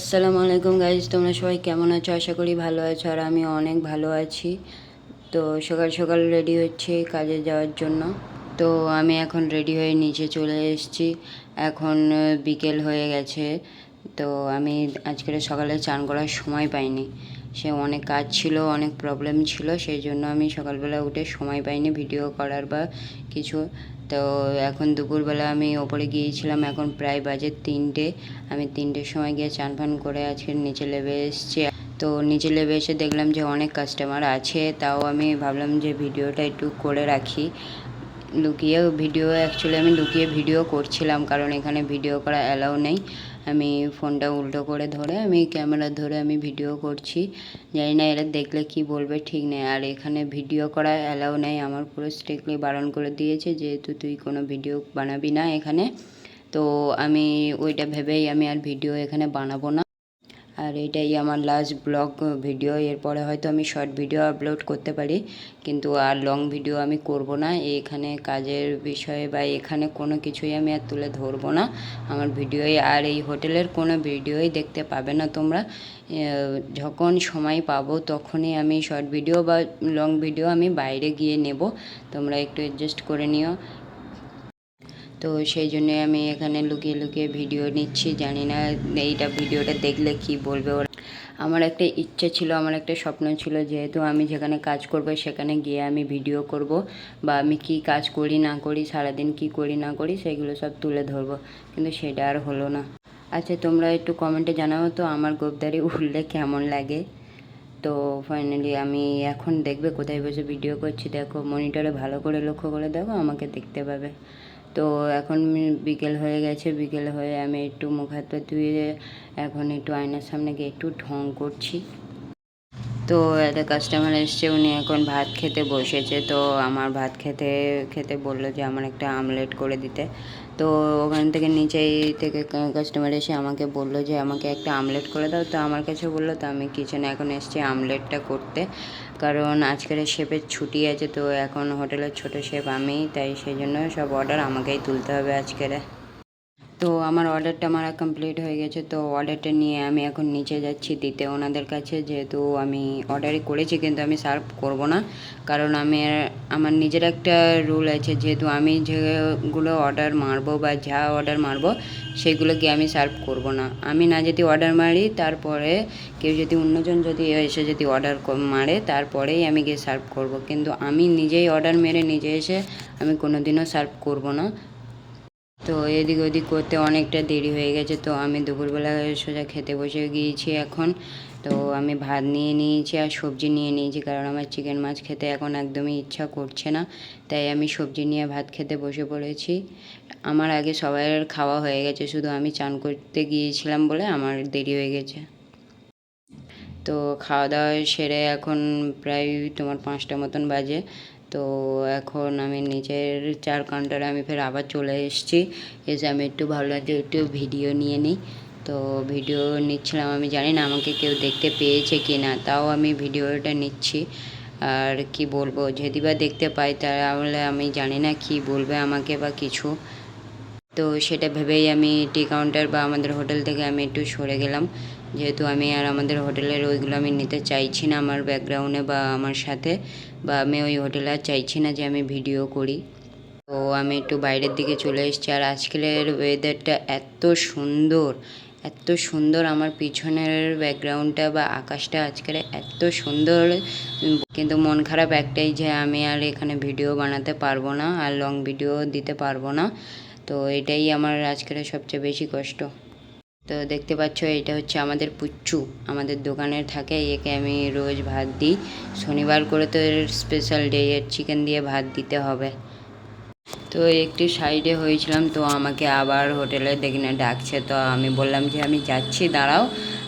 আসসালামু আলাইকুম গাইজ, তোমরা সবাই কেমন আছো? আশা করি ভালো আছো। আর আমি অনেক ভালো আছি। তো সকাল সকাল রেডি হচ্ছে কাজে যাওয়ার জন্য। তো আমি এখন রেডি হয়ে নিচে চলে এসেছি। এখন বিকেল হয়ে গেছে। তো আমি আজকের সকালে চান করার সময় পাইনি। সে অনেক কাজ ছিল, অনেক প্রবলেম ছিল, সেই জন্য আমি সকালবেলা উঠে সময় পাইনি ভিডিও করার বা কিছু। তো এখন দুপুরবেলা আমি ওপরে গিয়েছিলাম, এখন প্রায় বাজে 3টে। আমি 3টের সময় গিয়ে চান ফান করে আজকে নিচে নেমে এসেছি। তো নিচে নেমে এসে দেখলাম যে অনেক কাস্টমার আছে, তাও আমি ভাবলাম যে ভিডিওটা একটু করে রাখি। অ্যাকচুয়ালি আমি লুকিয়ে ভিডিও করছিলাম, কারণ এখানে ভিডিও করা অ্যালাউ নেই। আমি ফোনটা উল্টো করে ধরে আমি ক্যামেরা ধরে আমি ভিডিও করছি। জানি না এরা দেখলে কি বলবে, ঠিক নেই। আর এখানে ভিডিও করা অ্যালাউ নেই, আমার পুরো স্ট্রিক্টলি বারণ করে দিয়েছে, যেহেতু তুই কোনো ভিডিও বানাবি না এখানে। তো আমি ওইটা ভেবেই আমি আর ভিডিও এখানে বানাবো না। আর এটাই আমার লাস্ট ব্লগ ভিডিও। এরপরে হয়তো আমি শর্ট ভিডিও আপলোড করতে পারি, কিন্তু আর লং ভিডিও আমি করব না। এখানে কাজের বিষয়ে বা এখানে কোনো কিছুই আমি আর তুলে ধরবো না আমার ভিডিওয়। আর এই হোটেলের কোনো ভিডিওই দেখতে পাবে না তোমরা। যখন সময় পাবো তখনই আমি শর্ট ভিডিও বা লং ভিডিও আমি বাইরে গিয়ে নেব, তোমরা একটু অ্যাডজাস্ট করে নিও। তো সেই জন্যে আমি এখানে লুকিয়ে লুকিয়ে ভিডিও নিচ্ছি। জানি না এইটা ভিডিওটা দেখলে কি বলবে ওরা। আমার একটা ইচ্ছা ছিল, আমার একটা স্বপ্ন ছিল, যেহেতু আমি যেখানে কাজ করব সেখানে গিয়ে আমি ভিডিও করব, বা আমি কি কাজ করি না করি, সারাদিন কি করি না করি, সেগুলো সব তুলে ধরবো, কিন্তু সেটা আর হলো না। আচ্ছা, তোমরা একটু কমেন্টে জানাও তো আমার গোপদারি উঠলে কেমন লাগে। তো ফাইনালি আমি এখন দেখবে কোথায় বসে ভিডিও করছি, দেখো মনিটরে ভালো করে লক্ষ্য করে দেখো, আমাকে দেখতে পাবে। তো এখন বিকেল হয়ে গেছে, বিকেল হয়ে আমি একটু মুখ হাত পা ধুয়ে এখন একটু আয়নার সামনে গিয়ে একটু ঢং করছি। তো একটা কাস্টমার এসছে, উনি এখন ভাত খেতে বসেছে। তো আমার ভাত খেতে খেতে বললো যে আমার একটা আমলেট করে দিতে। তো ওখান থেকে নিচেই থেকে কাস্টমার এসে আমাকে বললো যে আমাকে একটা আমলেট করে দাও। তো আমার কাছে বললো, তো আমি কিচেনে এখন এসেছি আমলেটটা করতে, কারণ আজকের শেফের ছুটি আছে। তো এখন হোটেলের ছোটো শেফ আমি, তাই সেই জন্য সব অর্ডার আমাকেই তুলতে হবে আজকের। তো আমার অর্ডারটা মারা কমপ্লিট হয়ে গেছে। তো অর্ডারটা নিয়ে আমি এখন নিচে যাচ্ছি দিতে ওনাদের কাছে, যেহেতু আমি অর্ডারই করেছি, কিন্তু আমি সার্ভ করব না, কারণ আমার নিজের একটা রুল আছে, যেহেতু আমি যেগুলো অর্ডার মারবো বা যা অর্ডার মারবো সেগুলোকে আমি সার্ভ করব না। আমি না যদি অর্ডার মারি, তারপরে কেউ যদি অন্যজন যদি এসে যদি অর্ডার মারে, তারপরেই আমি গিয়ে সার্ভ করব, কিন্তু আমি নিজেই অর্ডার মেরে নিজে এসে আমি কোনো দিনও সার্ভ করব না। তো এদিক ওদিক করতে অনেকটা দেরি হয়ে গেছে। তো আমি দুপুরবেলা সোজা খেতে বসে গিয়েছি এখন। তো আমি ভাত নিয়ে নিয়েছি আর সবজি নিয়ে নিয়েছি, কারণ আমার চিকেন মাছ খেতে এখন একদমই ইচ্ছা করছে না, তাই আমি সবজি নিয়ে ভাত খেতে বসে পড়েছি। আমার আগে সবার খাওয়া হয়ে গেছে, শুধু আমি চান করতে গিয়েছিলাম বলে আমার দেরি হয়ে গেছে। তো খাওয়া দাওয়া সেরে এখন প্রায় তোমার 5টা মতন বাজে। তো এখন আমি নিচের চার কাউন্টারে আমি ফের আবার চলে এসেছি। এসে আমি একটু ভাবলাম যে একটু ভিডিও নিয়ে নিই। তো ভিডিও নিচ্ছিলাম, আমি জানি না আমাকে কেউ দেখতে পেয়েছে কি না, তাও আমি ভিডিওটা নিচ্ছি। আর কি বলবো, যদি বা দেখতে পাই তাহলে আমি জানি না কি বলবে আমাকে বা কিছু। তো সেটা ভেবেই আমি টি কাউন্টার বা আমাদের হোটেল থেকে আমি একটু সরে গেলাম, যেহেতু আমি আর আমাদের হোটেলের ওইগুলো আমি নিতে চাইছি না আমার ব্যাকগ্রাউন্ডে বা আমার সাথে, বা আমি ওই হোটেলে আর চাইছি না যে আমি ভিডিও করি। তো আমি একটু বাইরের দিকে চলে এসেছি। আর আজকের ওয়েদারটা এত সুন্দর, এত সুন্দর, আমার পিছনের ব্যাকগ্রাউন্ডটা বা আকাশটা আজকের এত সুন্দর। কিন্তু মন খারাপ একটাই, যে আমি আর এখানে ভিডিও বানাতে পারবো না আর লং ভিডিও দিতে পারবো না। তো এটাই আমার আজকের সবচেয়ে বেশি কষ্ট। তো দেখতে পাচ্ছ, এটা হচ্ছে আমাদের পুচ্চু, আমাদের দোকানে থাকে, একে আমি রোজ ভাত দিই। শনিবার করে তো এর স্পেশাল ডে, এর চিকেন দিয়ে ভাত দিতে হবে। তো একটু সাইডে হয়েছিলাম, তো আমাকে আবার হোটেলে দেখি না ডাকছে। তো আমি বললাম যে আমি যাচ্ছি, দাঁড়াও,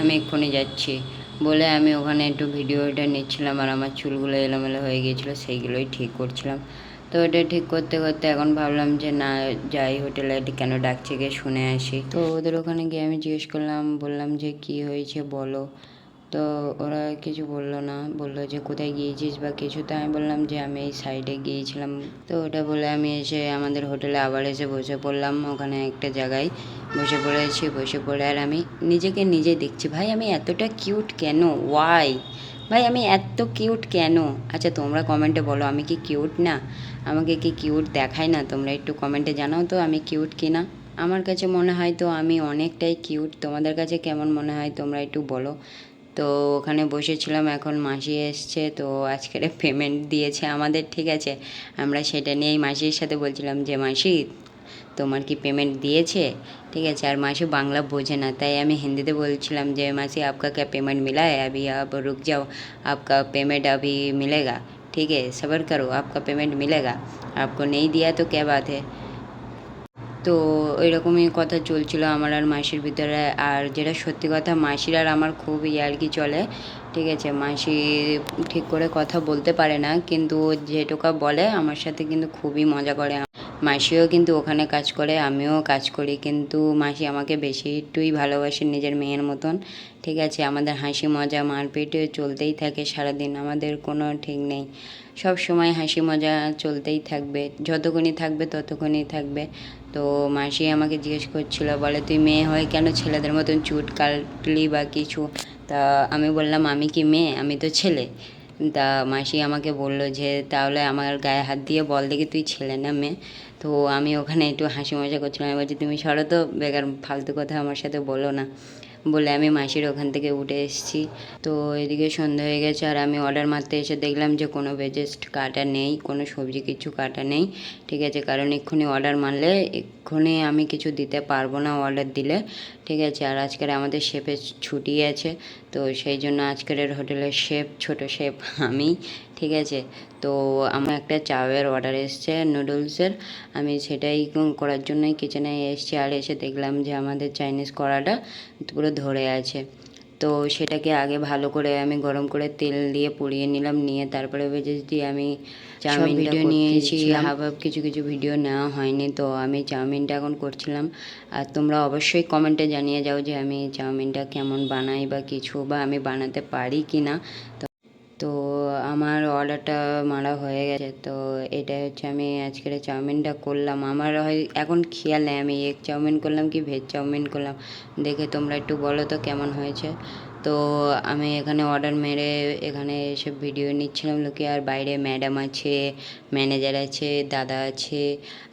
আমি এক্ষুনি যাচ্ছি বলে আমি ওখানে একটু ভিডিওটা নিচ্ছিলাম। আর আমার চুলগুলো এলোমেলো হয়ে গিয়েছিলো, সেইগুলোই ঠিক করছিলাম। তো ওটা ঠিক করতে করতে এখন ভাবলাম যে না, যাই হোটেলে কেন ডাকছে গিয়ে শুনে আসি। তো ওদের ওখানে গিয়ে আমি জিজ্ঞেস করলাম, বললাম যে কি হয়েছে বলো। তো ওরা কিছু বললো না, বললো যে কোথায় গিয়েছিস বা কিছু। তো আমি বললাম যে আমি এই সাইডে গিয়েছিলাম। তো ওটা বলে আমি এসে আমাদের হোটেলে আবার এসে বসে পড়লাম ওখানে একটা জায়গায় বসে পড়েছি। বসে পড়ে আর আমি নিজেকে নিজে দেখছি, ভাই আমি এতটা কিউট কেন, ওয়াই ভাই আমি এত কিউট কেন? আচ্ছা তোমরা কমেন্টে বলো আমি কি কিউট না? আমাকে কি কিউট দেখায় না? তোমরা একটু কমেন্টে জানাও তো আমি কিউট কি না। আমার কাছে মনে হয় তো আমি অনেকটাই কিউট। তোমাদের কাছে কেমন মনে হয় তোমরা একটু বলো। তো ওখানে বসেছিলাম, এখন মাসি এসছে, তো আজকের পেমেন্ট দিয়েছে আমাদের, ঠিক আছে। আমরা সেটা নিয়েই মাসির সাথে বলছিলাম যে মাসি তোমার কি পেমেন্ট দিয়েছে, ঠিক আছে। আর মাসি বাংলা বোঝে না, তাই আমি হিন্দিতে বলছিলাম যে মাসি आपका क्या पेमेंट मिला है, अभी आप रुक जाओ, आपका पेमेंट अभी मिलेगा, ठीक है सब्र करो, आपका पेमेंट मिलेगा, आपको नहीं दिया तो क्या बात है। তো এরকমই কথা চলছিল আমার আর মাসির ভিতরে। আর যেটা সত্যি কথা, মাসির আর আমার খুব ইয়ার্কি চলে, ঠিক আছে। মাসি ঠিক করে কথা বলতে পারে না, কিন্তু যেটুকু বলে আমার সাথে কিন্তু খুবই মজা করে। মাসিও কিন্তু ওখানে কাজ করে, আমিও কাজ করি, কিন্তু মাসি আমাকে বেশি একটুই ভালোবাসে নিজের মেয়ের মতন, ঠিক আছে। আমাদের হাসি মজা মারপিট চলতেই থাকে সারাদিন, আমাদের কোনো ঠিক নেই। সব সময় হাসি মজা চলতেই থাকবে, যতক্ষণই থাকবে ততক্ষণই থাকবে। তো মাসি আমাকে জিজ্ঞেস করছিল, বলে তুই মেয়ে হয়ে কেন ছেলেদের মতন চুট কাটলি বা কিছু। তা আমি বললাম আমি কি মেয়ে, আমি তো ছেলে। তা মাসি আমাকে বললো যে তাহলে আমার গায়ে হাত দিয়ে বল দেখি তুই ছেলে না মেয়ে। তো আমি ওখানে একটু হাসি মজা করছিলাম, আমি বলছি তুমি সরো তো, বেকার ফালতু কথা আমার সাথে বলো না, বলে আমি মাসির ওখান থেকে উঠে এসেছি। তো এদিকে সন্ধ্যা হয়ে গেছে, আর আমি অর্ডার মারতে এসে দেখলাম যে কোনো ভেজেস্ট কাটা নেই, কোনো সবজি কিছু কাটা নেই, ঠিক আছে। কারণ এক্ষুনি অর্ডার মারলে এক্ষুনি আমি কিছু দিতে পারবো না অর্ডার দিলে, ঠিক আছে। আর আজকের আমাদের শেফের ছুটি আছে, তো সেই জন্য আজকের হোটেলের শেফ, ছোট শেফ আমি, ঠিক আছে। তো আমার একটা চাউয়ের অর্ডার এসছে নুডলসের, আমি সেটাই করার জন্যই কিচেনে এসেছি। আর এসে দেখলাম যে আমাদের চাইনিজ কড়াটা পুরো ধরে আছে। তো সেটাকে আগে ভালো করে আমি গরম করে তেল দিয়ে পুড়িয়ে নিলাম, নিয়ে তারপরে ভেজেস দিয়ে আমি চাউমিন ভিডিও নিয়েছি, হাফ হাফ কিছু কিছু ভিডিও নেওয়া হয়নি। তো আমি চাউমিনটা এখন করছিলাম। আর তোমরা অবশ্যই কমেন্টে জানিয়ে যাও যে আমি চাউমিনটা কেমন বানাই বা কিছু, বা আমি বানাতে পারি কি না। তো আমার অর্ডারটা মারা হয়ে গেছে। তো এটা হচ্ছে আমি আজকের চাউমিনটা করলাম। আমার হয় এখন খেয়াল নেই আমি এগ চাউমিন করলাম কি ভেজ চাউমিন করলাম, দেখে তোমরা একটু বলো তো কেমন হয়েছে। তো আমি এখানে অর্ডার মেরে এখানে এসে ভিডিও নিচ্ছিলাম লোকে। আর বাইরে ম্যাডাম আছে, ম্যানেজার আছে, দাদা আছে,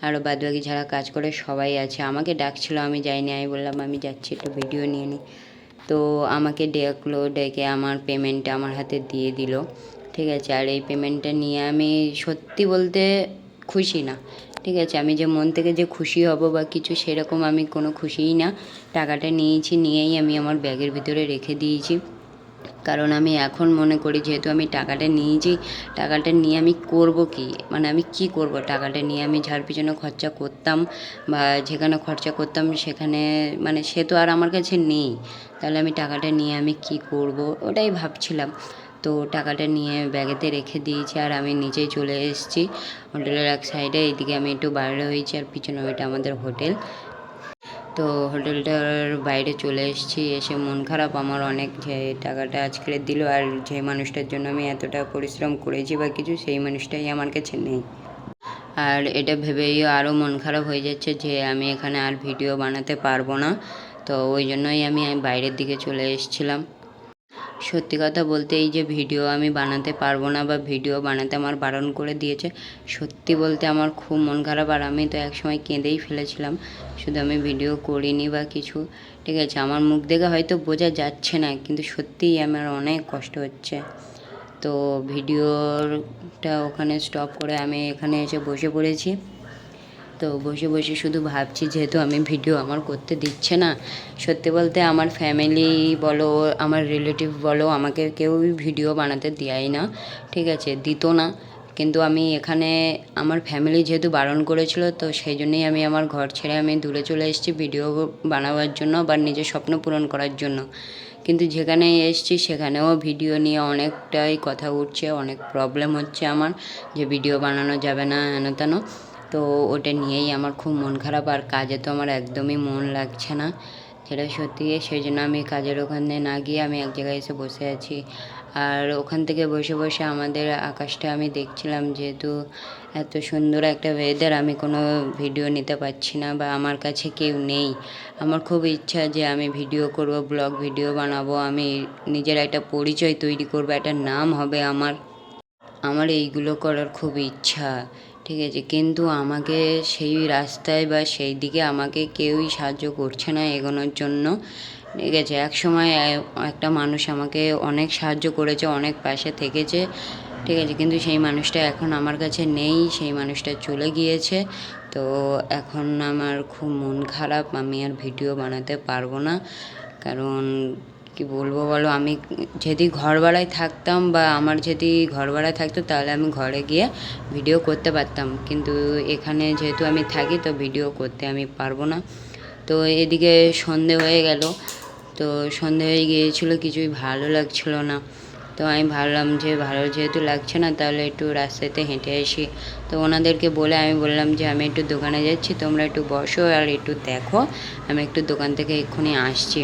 আরও বাদবাকি যারা কাজ করে সবাই আছে। আমাকে ডাকছিল, আমি যাইনি, আমি বললাম আমি যাচ্ছি একটু ভিডিও নিয়ে নিই। তো আমাকে ডেকলো, ডেকে আমার পেমেন্টটা আমার হাতে দিয়ে দিল, ঠিক আছে। আর এই পেমেন্টটা নিয়ে আমি সত্যি বলতে খুশি না, ঠিক আছে। আমি যে মন থেকে যে খুশি হব বা কিছু সেরকম আমি কোনো খুশিই না। টাকাটা নিয়েছি, নিয়েই আমি আমার ব্যাগের ভিতরে রেখে দিয়েছি। কারণ আমি এখন মনে করি যেহেতু আমি টাকাটা নিয়েছি, টাকাটা নিয়ে আমি করব কি, মানে আমি কি করব টাকাটা নিয়ে। আমি যার পিছনে খরচা করতাম বা যেখানে খরচা করতাম সেখানে মানে সে তো আর আমার কাছে নেই, তাহলে আমি টাকাটা নিয়ে আমি কি করব ওটাই ভাবছিলাম। তো টাকাটা নিয়ে ব্যাগেতে রেখে দিয়েছি, আর আমি নিচেই চলে এসেছি হোটেলের এক সাইডে। এইদিকে আমি একটু বাইরে হয়েছি, আর পিছনে ওইটা আমাদের হোটেল। তো হোটেলটার বাইরে চলে এসেছি, এসে মন খারাপ আমার অনেক, যে টাকাটা আজকে দিল আর যে মানুষটার জন্য আমি এতটা পরিশ্রম করেছি বা কিছু, সেই মানুষটাই আমার কাছে নেই। আর এটা ভেবেই আরও মন খারাপ হয়ে যাচ্ছে যে আমি এখানে আর ভিডিও বানাতে পারবো না। তো ওই জন্যই আমি বাইরের দিকে চলে এসেছিলাম। সত্যি কথা বলতে এই যে ভিডিও আমি বানাতে পারবো না বা ভিডিও বানাতে আমার বারণ করে দিয়েছে, সত্যি বলতে আমার খুব মন খারাপ। আর আমি তো একসময় কেঁদেই ফেলেছিলাম, শুধু আমি ভিডিও করিনি বা কিছু, ঠিক আছে। আমার মুখ দেখে হয়তো বোঝা যাচ্ছে না, কিন্তু সত্যিই আমার অনেক কষ্ট হচ্ছে। তো ভিডিওটা ওখানে স্টপ করে আমি এখানে এসে বসে পড়েছি। তো বসে বসে শুধু ভাবছি, যেহেতু আমি ভিডিও আমার করতে দিচ্ছে না। সত্যি বলতে আমার ফ্যামিলি বলো, আমার রিলেটিভ বলো, আমাকে কেউই ভিডিও বানাতে দেয় না, ঠিক আছে, দিত না। কিন্তু আমি এখানে আমার ফ্যামিলি যেহেতু বারণ করেছিল, তো সেই জন্যই আমি আমার ঘর ছেড়ে আমি দূরে চলে এসেছি ভিডিও বানাবার জন্য বা নিজের স্বপ্ন পূরণ করার জন্য। কিন্তু যেখানে এসেছি সেখানেও ভিডিও নিয়ে অনেকটাই কথা উঠছে, অনেক প্রবলেম হচ্ছে আমার, যে ভিডিও বানানো যাবে না হেন তেন। তো ওটা নিয়েই আমার খুব মন খারাপ। আর কাজে তো আমার একদমই মন লাগছে না, সেটা সত্যি। সেই জন্য আমি কাজের ওখানে না গিয়ে আমি এক জায়গায় এসে বসে আছি। আর ওখান থেকে বসে বসে আমাদের আকাশটা আমি দেখছিলাম, যেহেতু এত সুন্দর একটা ওয়েদার, আমি কোনো ভিডিও নিতে পারছি না বা আমার কাছে কেউ নেই। আমার খুব ইচ্ছা যে আমি ভিডিও করব, ব্লগ ভিডিও বানাবো, আমি নিজের একটা পরিচয় তৈরি করব, একটা নাম হবে আমার। আমার এইগুলো করার খুব ইচ্ছা, ঠিক আছে, কিন্তু আমাকে সেই রাস্তায় বা সেই দিকে আমাকে কেউই সাহায্য করছে না এগোনোর জন্য, ঠিক আছে। একসময় একটা মানুষ আমাকে অনেক সাহায্য করেছে, অনেক পাশে থেকেছে, ঠিক আছে, কিন্তু সেই মানুষটা এখন আমার কাছে নেই, সেই মানুষটা চলে গিয়েছে। তো এখন আমার খুব মন খারাপ, আমি আর ভিডিও বানাতে পারবো না। কারণ কি বলবো বলো, আমি যদি ঘর ভাড়ায় থাকতাম বা আমার যদি ঘর ভাড়ায় থাকতো তাহলে আমি ঘরে গিয়ে ভিডিও করতে পারতাম, কিন্তু এখানে যেহেতু আমি থাকি তো ভিডিও করতে আমি পারবো না। তো এদিকে সন্ধে হয়ে গেল, তো সন্ধে হয়ে গিয়েছিলো, কিছুই ভালো লাগছিল না। তো আমি ভাবলাম যে ভালো যেহেতু লাগছে না তাহলে একটু রাস্তাতে হেঁটে আসি। তো ওনাদেরকে বলে আমি বললাম যে আমি একটু দোকানে যাচ্ছি, তোমরা একটু বসো আর একটু দেখো, আমি একটু দোকান থেকে এক্ষুনি আসছি।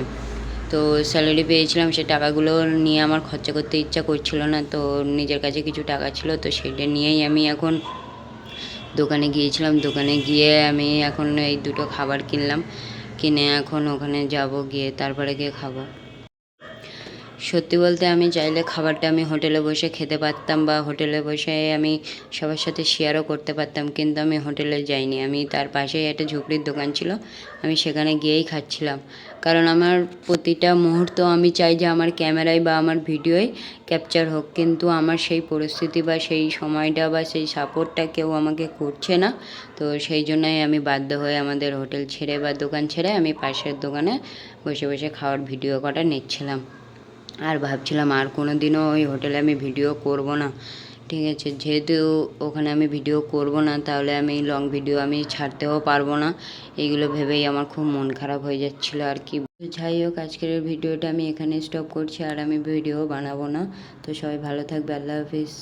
তো স্যালারি পেয়েছিলাম, সে টাকাগুলো নিয়ে আমার খরচা করতে ইচ্ছা করছিল না, তো নিজের কাছে কিছু টাকা ছিল, তো সেটা নিয়েই আমি এখন দোকানে গিয়েছিলাম। দোকানে গিয়ে আমি এখন এই দুটো খাবার কিনলাম, কিনে এখন ওখানে যাব, গিয়ে তারপরে গিয়ে খাবো। সত্যি বলতে আমি চাইলে খাবারটা আমি হোটেলে বসে খেতে পারতাম বা হোটেলে বসে আমি সবার সাথে শেয়ারও করতে পারতাম, কিন্তু আমি হোটেলে যাইনি। আমি তার পাশেই একটা ঝুপড়ির দোকান ছিল, আমি সেখানে গিয়েই খাচ্ছিলাম। কারণ আমার প্রতিটা মুহূর্ত আমি চাই যে আমার ক্যামেরায় বা আমার ভিডিওয় ক্যাপচার হোক, কিন্তু আমার সেই পরিস্থিতি বা সেই সময়টা বা সেই সাপোর্টটা কেউ আমাকে করছে না। তো সেই জন্যই আমি বাধ্য হয়ে আমাদের হোটেল ছেড়ে বা দোকান ছেড়ে আমি পাশের দোকানে বসে বসে খাওয়ার ভিডিও কটা নিচ্ছিলাম। আর ভাবছিলাম আর কোনো দিনও ওই হোটেলে আমি ভিডিও করব না, ঠিক আছে, যেহেতু ওখানে আমি ভিডিও করব না তাহলে আমি লং ভিডিও আমি ছাড়তেও পারবো না। এইগুলো ভেবেই আমার খুব মন খারাপ হয়ে যাচ্ছিলো আর কি। যাই হোক, আজকের ভিডিওটা আমি এখানে স্টপ করছি, আর আমি ভিডিও বানাবো না। তো সবাই ভালো থাকবে, আল্লাহ হাফিজ।